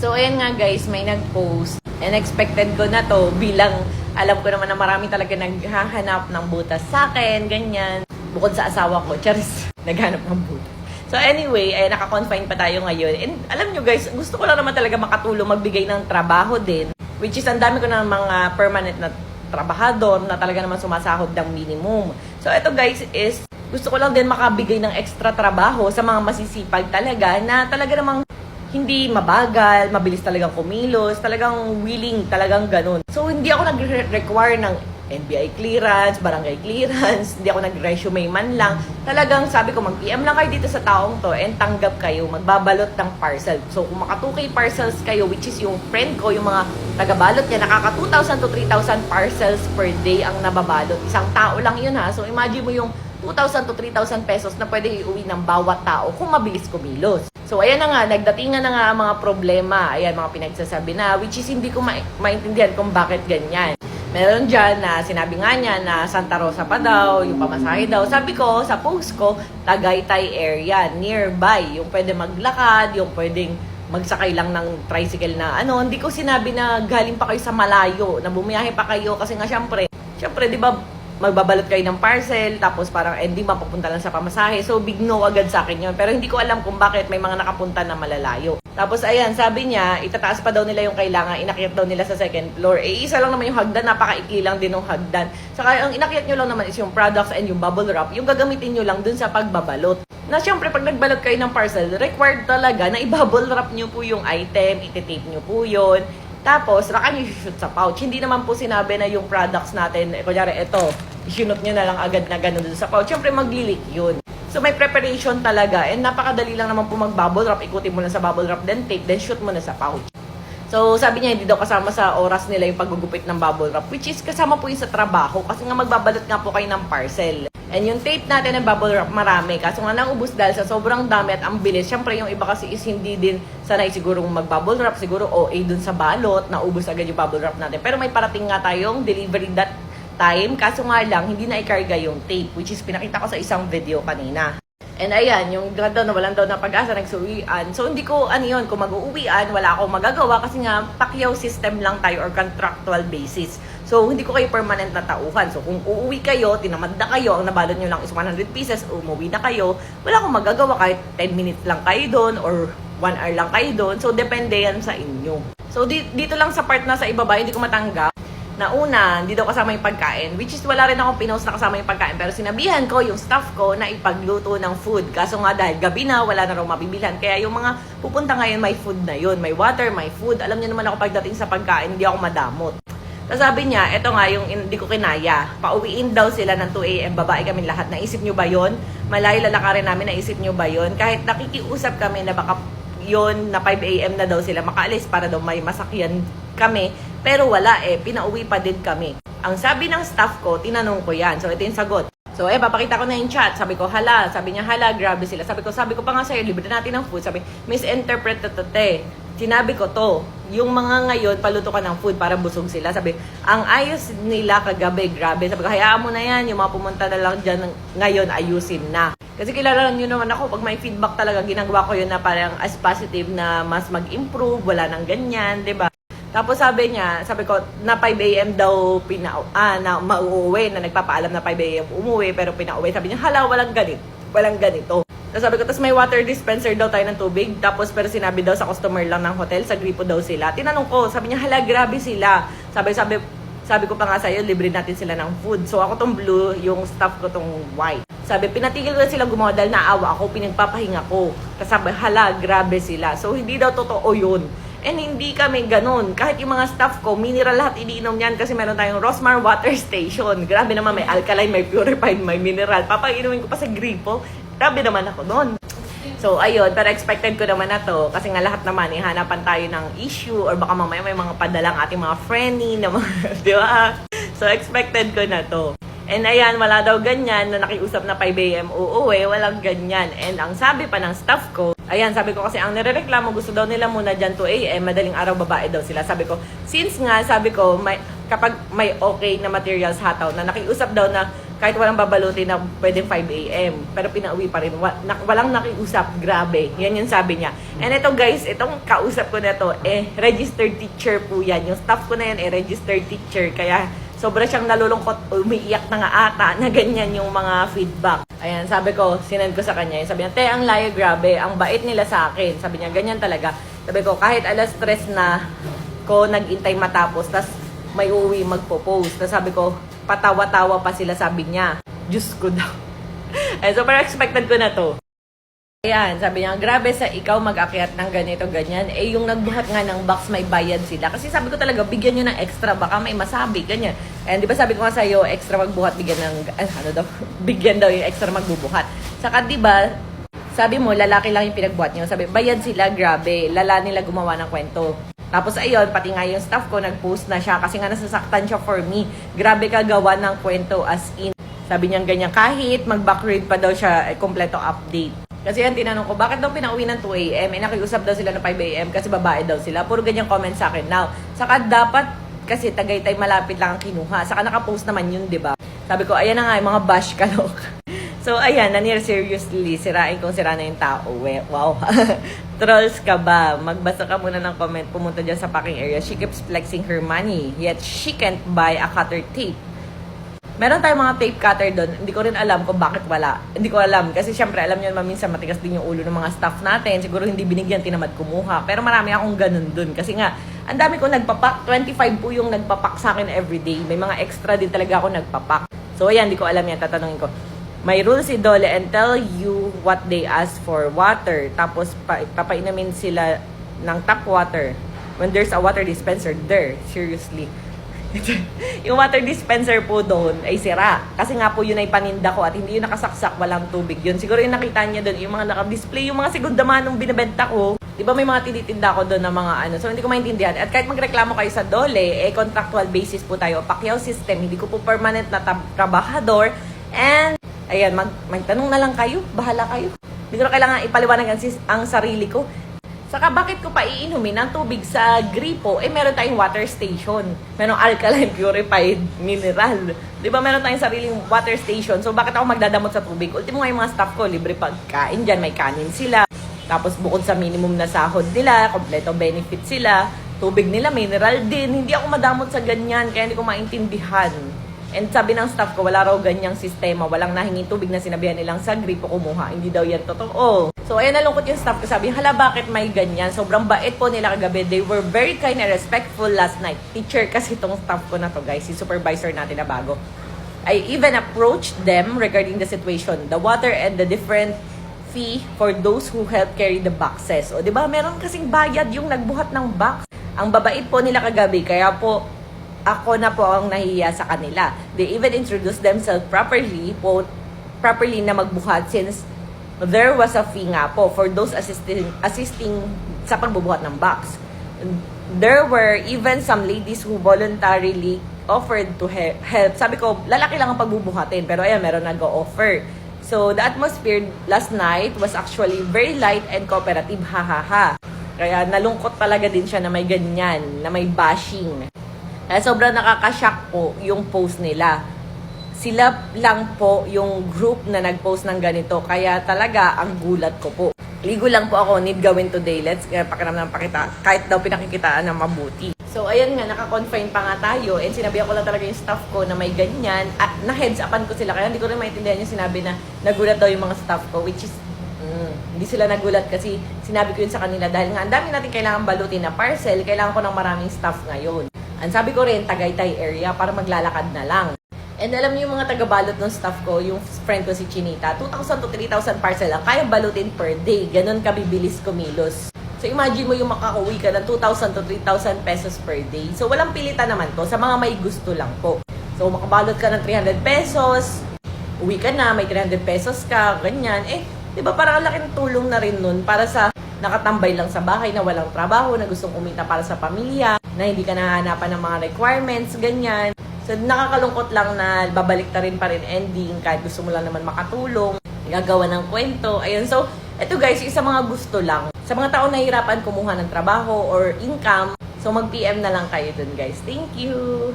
So, ayan nga guys, may nag-post. And expected ko na to bilang alam ko naman na marami talaga naghahanap ng butas sa akin, ganyan. Bukod sa asawa ko, charis, naghanap ng butas. So anyway, ay naka-confine pa tayo ngayon. And alam nyo guys, gusto ko lang naman talaga makatulong magbigay ng trabaho din. Which is, ang dami ko ng mga permanent na trabahador na talaga naman sumasahod ng minimum. So ito guys is, gusto ko lang din makabigay ng extra trabaho sa mga masisipag talaga na talaga namang hindi mabagal, mabilis talagang kumilos, talagang willing, talagang ganun. So, hindi ako nag-require ng NBI clearance, barangay clearance, hindi ako nag-resume man lang. Talagang sabi ko, mag-PM lang kayo dito sa taong to and tanggap kayo, magbabalot ng parcel. So, kung maka 2K parcels kayo, which is yung friend ko, yung mga tagabalot niya, nakaka 2,000 to 3,000 parcels per day ang nababalot. Isang tao lang yun ha. So, imagine mo yung 2,000 to 3,000 pesos na pwede iuwi ng bawat tao kung mabilis kumilos. So, ayan na nga, nagdatingan na nga ang mga problema. Ayan, mga pinagsasabi na, which is hindi ko maintindihan kung bakit ganyan. Meron dyan na sinabi nga niya na Santa Rosa pa daw, yung pamasahe daw. Sabi ko, sa post ko, Tagaytay area, nearby. Yung pwede maglakad, yung pwedeng magsakay lang ng tricycle na ano. Hindi ko sinabi na galing pa kayo sa malayo, na bumiyahe pa kayo. Kasi nga, syempre, di ba, magbabalot kayo ng parcel, tapos parang ending mapapunta lang sa pamasahe. So, big no agad sa akin yun. Pero hindi ko alam kung bakit may mga nakapunta na malalayo. Tapos, ayan, sabi niya, itataas pa daw nila yung kailangan, inakyat daw nila sa second floor. Eh, isa lang naman yung hagdan, napakaikli lang din ng hagdan. Saka, ang inakyat nyo lang naman is yung products and yung bubble wrap, yung gagamitin nyo lang dun sa pagbabalot. Na syempre, pag nagbalot kayo ng parcel, required talaga na i-bubble wrap nyo po yung item, ititape nyo po yun. Tapos, saka nyo shoot sa pouch. Hindi naman po sinabi na yung products natin, kunyari, ito, isunot nyo na lang agad na gano'n dun sa pouch. Siyempre, mag-leak yun. So, may preparation talaga. And napakadali lang naman po mag-bubble wrap. Ikutin mo na sa bubble wrap, then tape, then shoot mo na sa pouch. So, sabi niya, hindi daw kasama sa oras nila yung paggugupit ng bubble wrap, which is kasama po yung sa trabaho. Kasi nga magbabalot nga po kayo ng parcel. And yung tape natin ng bubble wrap, marami. Kaso nga naubos dahil sa sobrang dami at ang bilis. Siyempre, yung iba kasi is hindi din sanay siguro mag-bubble wrap. Siguro OA dun sa balot, naubos agad yung bubble wrap natin. Pero may parating nga tayong delivery that time. Kaso nga lang, hindi na ikarga yung tape, which is pinakita ko sa isang video kanina. And ayan, yung daw na walang daw na pag-asa, nagsuwian. So, hindi ko, yun, kung mag-uuwian, wala akong magagawa kasi nga, Pacquiao system lang tayo or contractual basis. So, hindi ko kayo permanent na tauhan. So, kung uuwi kayo, tinamad na kayo, ang nabalot nyo lang is 100 pieces, umuwi na kayo, wala akong magagawa kahit 10 minutes lang kayo doon or 1 hour lang kayo doon. So, depende yan sa inyo. So, dito lang sa part na sa ibaba, hindi ko matanggap. Na una, hindi daw kasama yung pagkain, which is wala rin akong pinost na kasama yung pagkain. Pero sinabihan ko yung staff ko na ipagluto ng food. Kaso nga dahil gabi na, wala na raw mabibilhan. Kaya yung mga pupunta ngayon, may food na yun. May water, may food. Alam niyo naman ako pagdating sa pagkain, hindi ako madamot. Tapos sabi niya, eto nga yung hindi ko kinaya. Pauwiin daw sila ng 2 a.m. Babae kami lahat. Naisip nyo ba yun? Malayo lalakarin namin, naisip nyo ba yun? Kahit nakikiusap kami na baka yun na 5 a.m. na daw sila makaalis para daw may masakyan kami. Pero wala pinauwi pa din kami. Ang sabi ng staff ko, tinanong ko yan. So, ito yung sagot. So, papakita ko na yung chat. Sabi ko, hala. Sabi niya, hala, grabe sila. Sabi ko pa nga sa'yo, libre natin ng food. Sabi, misinterpret to. Sinabi ko to. Yung mga ngayon, paluto ka ng food para busog sila. Sabi, ang ayos nila kagabi, grabe. Sabi ko, hayaan mo na yan. Yung mga pumunta na lang dyan ngayon, ayusin na. Kasi kilala lang yun naman ako, pag may feedback talaga, ginagawa ko yun na parang as positive na mas mag-improve, wala nang ganyan, diba? Tapos sabi ko, na 5 a.m. daw na mauuwi, na nagpapaalam na 5 a.m. umuwi, pero pinauwi. Sabi niya, hala, walang ganito. Tapos sabi ko, tapos may water dispenser daw tayo ng tubig. Tapos pero sinabi daw sa customer lang ng hotel, sa gripo daw sila. Tinanong ko, sabi niya, hala, grabe sila. Sabi ko pa nga sa'yo, libre natin sila ng food. So ako tong blue, yung staff ko tong white. Sabi, pinatigil ko sila gumawa dahil naawa ako, pinagpapahinga ko. Tapos sabi, hala, grabe sila. So hindi daw totoo yun. And hindi kami ganun. Kahit yung mga staff ko, mineral lahat iniinom yan kasi meron tayong Rosmar Water Station. Grabe naman, may alkaline, may purified, may mineral. Papainumin ko pa sa gripo. Grabe naman ako doon. So, ayun. Pero expected ko naman na to. Kasi nga lahat naman, hanapan tayo ng issue or baka mamaya may mga padalang ating mga friendly na mga, di ba? So, expected ko na to. And ayan, wala daw ganyan na nakiusap na 5 a.m. uuwi, walang ganyan. And ang sabi pa ng staff ko, ayan, sabi ko kasi ang nirereklamo, gusto daw nila muna dyan 2 a.m., madaling araw babae daw sila. Sabi ko, since nga, sabi ko, kapag may okay na materials hataw na nakiusap daw na kahit walang babalutin na pwedeng 5 a.m. Pero pinauwi pa rin. Walang nakiusap. Grabe. Yan yung sabi niya. And ito guys, itong kausap ko na to, registered teacher po yan. Yung staff ko na yan, registered teacher. Kaya sobra siyang nalulungkot, umiiyak na nga ata na ganyan yung mga feedback. Ayan, sabi ko, sinend ko sa kanya. Sabi niya, te, ang layo, grabe. Ang bait nila sa akin. Sabi niya, ganyan talaga. Sabi ko, kahit alas 3 na ko nag-intay matapos, tas may uwi magpo-post. Tas sabi ko, patawa-tawa pa sila, sabi niya. Diyos ko daw. Ay, so, parang expected ko na to. Ayan, sabi niya, grabe sa ikaw mag-akyat ng ganito, ganyan. Eh, yung nagbuhat nga ng box, may bayad sila. Kasi sabi ko talaga, bigyan nyo ng extra, baka may masabi, ganyan. And di ba sabi ko nga sa'yo, extra magbuhat, bigyan ng, bigyan daw yung extra magbubuhat. Saka di ba, sabi mo, lalaki lang yung pinagbuhat nyo. Sabi, bayad sila, grabe, lala nila gumawa ng kwento. Tapos ayun, pati nga yung staff ko, nag-post na siya kasi nga nasasaktan siya for me. Grabe ka gawa ng kwento as in. Sabi niya ganyan, kahit mag-back read pa daw siya, kompleto update. Kasi yan, tinanong ko, bakit daw pinauwi ng 2 a.m.? Nakiusap daw sila ng 5 a.m. kasi babae daw sila. Puro ganyan comment sa akin. Now, saka dapat, kasi Tagaytay malapit lang ang kinuha. Saka nakapost naman yun, di ba? Sabi ko, ayan na nga, yung mga bash kalok. So, ayan, seriously, sirain kung sira na yung tao. Wow. Trolls ka ba? Magbasa ka muna ng comment, pumunta dyan sa packing area. She keeps flexing her money, yet she can't buy a cutter tape. Meron tayong mga tape cutter doon. Hindi ko rin alam kung bakit wala. Hindi ko alam. Kasi syempre, alam nyo naman minsan matigas din yung ulo ng mga staff natin. Siguro hindi binigyan, tinamad kumuha. Pero marami akong ganun doon. Kasi nga, ang dami ko nagpapak. 25 po yung nagpapak sa akin everyday. May mga extra din talaga ako nagpapak. So, ayan, hindi ko alam yan. Tatanungin ko. May rules si Dole and tell you what they ask for. Water. Tapos, papainamin sila ng tap water. When there's a water dispenser there. Seriously. Yung water dispenser po doon ay sira. Kasi nga po yun ay paninda ko at hindi yun nakasaksak, walang tubig yun. Siguro yung nakita niya doon, yung mga naka-display, yung mga segunda manong binibenta ko. Di ba may mga tinitinda ko doon na mga ano. So hindi ko maintindihan. At kahit magreklamo kayo sa Dole, contractual basis po tayo. Pacquiao system, hindi ko po permanent na trabahador. And ayan, magtanong na lang kayo. Bahala kayo. Hindi ko na kailangan ipaliwanag ang sarili ko. Saka bakit ko pa iinumin ang tubig sa gripo? Meron tayong water station. Merong alkaline purified mineral. Di ba meron tayong sariling water station? So bakit ako magdadamot sa tubig? Ultimo nga yung mga staff ko, libre pagkain dyan, may kanin sila. Tapos bukod sa minimum na sahod nila, kompleto benefit sila. Tubig nila, mineral din. Hindi ako madamot sa ganyan, kaya hindi ko maintindihan. And sabi ng staff ko, wala raw ganyang sistema. Walang nahinging tubig na sinabihan nilang sa gripo kumuha. Hindi daw yan totoo. So, ayan, nalungkot yung staff ko. Sabi, hala, bakit may ganyan? Sobrang bait po nila kagabi. They were very kind and respectful last night. Teacher kasi itong staff ko na to, guys. Si supervisor natin na bago. I even approached them regarding the situation. The water and the different fee for those who help carry the boxes. O, di ba? Meron kasing bayad yung nagbuhat ng box. Ang babait po nila kagabi. Kaya po, ako na po ang nahiya sa kanila. They even introduced themselves properly na magbuhat since there was a fee nga po for those assisting sa pagbubuhat ng box. There were even some ladies who voluntarily offered to help. Sabi ko, lalaki lang ang pagbubuhatin. Pero ayan, meron nag-o-offer. So, the atmosphere last night was actually very light and cooperative. Ha. Kaya nalungkot talaga din siya na may ganyan, na may bashing. Sobrang nakakashock po yung post nila. Sila lang po yung group na nag-post ng ganito. Kaya talaga, ang gulat ko po. Ligo lang po ako, need gawin today. Let's pakiramdam pakita. Kahit daw pinakikitaan ng mabuti. So, ayun nga, naka-confine pa nga tayo. And sinabihan ko lang talaga yung staff ko na may ganyan. At na-heads-upan ko sila. Kaya hindi ko rin maintindihan yung sinabi na nagulat daw yung mga staff ko. Which is, hindi sila nagulat kasi sinabi ko yun sa kanila. Dahil nga, ang dami natin kailangan balutin na parcel. Kailangan ko ng maraming staff ngayon. Ang sabi ko rin, Tagaytay area para maglalakad na lang. And alam niyo yung mga taga-balot ng staff ko, yung friend ko si Chinita, 2,000 to 3,000 parcel lang, kaya balutin per day. Ganon kabibilis kumilos. So imagine mo yung makakauwi ka ng 2,000 to 3,000 pesos per day. So walang pilitan naman to, sa mga may gusto lang po. So makabalot ka ng 300 pesos, uwi ka na, may 300 pesos ka, ganyan. Di ba parang ang laking tulong na rin nun para sa nakatambay lang sa bahay na walang trabaho, na gustong kumita para sa pamilya, na hindi ka nahahanapan ng mga requirements, ganyan. So, nakakalungkot lang na babalik ta rin pa rin ending kahit gusto mo lang naman makatulong, gagawa ng kwento. Ayun, so, eto guys, isa mga gusto lang. Sa mga taong nahihirapan kumuha ng trabaho or income, so mag-PM na lang kayo dun guys. Thank you!